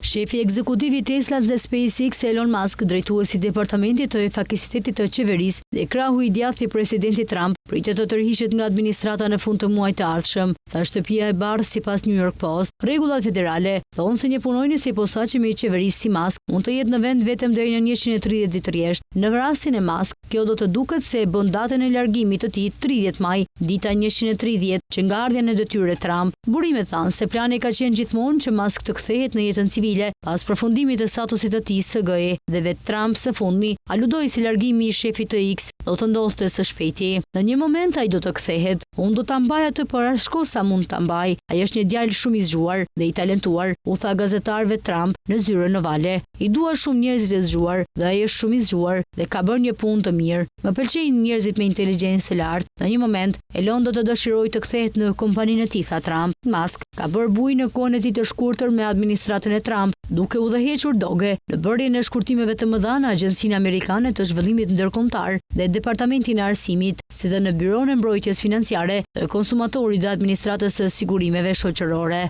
Shefi ekzekutiv i Tesla dhe SpaceX Elon Musk, drejtuesi i departamentit të efikasitetit të qeverisë dhe krahu i djathtë i presidentit Trump, pritet të tërhiqet nga administrata në fund të muajit të ardhshëm, tha shtëpia e bardhë sipas New York Post. Rregullat federale thonë se një punonjës i posaçëm i qeverisë si Musk mund të jetë në vend vetëm deri në 130 ditë rresht. Në rastin e Musk, kjo do të duket se e bën datën e largimit të tij 30 maj, dita 130 që nga ardhja në detyrë Trump. Burimet thanë se plani ka qenë gjithmonë që Musk të kthehet në jetën civile pas përfundimit të statusit të tij SGE dhe vetë Trump së fundmi aludoi se largimi i shefit të X do të ndodhte së shpejti. Në një moment ai do të kthehet. Unë do ta mbaj atë për as shko sa mund ta mbaj. Ai është një djalë shumë i zgjuar dhe i talentuar, u tha gazetarëve Trump në zyrën ovale. I dua shumë njerëzit e zgjuar dhe ai është shumë i zgjuar dhe ka bërë një punë të mirë. Më pëlqejnë njerëzit me inteligjencë e lartë. Në një moment, Elon do të dëshirojë të kthehet në kompaninë e tij, tha Trump. Musk ka bërë bujë në kohën e tij të shkurtër me administratën e Trump, duke udhëhequr doge në bërjen e shkurtimeve të mëdha në Agjencinë Amerikane të Zhvillimit Ndërkombëtar dhe Departamentin e Arsimit, si dhe në Byronë e Mbrojtjes Financiare të Konsumatorit dhe Administratës së Sigurimeve Shoqërore.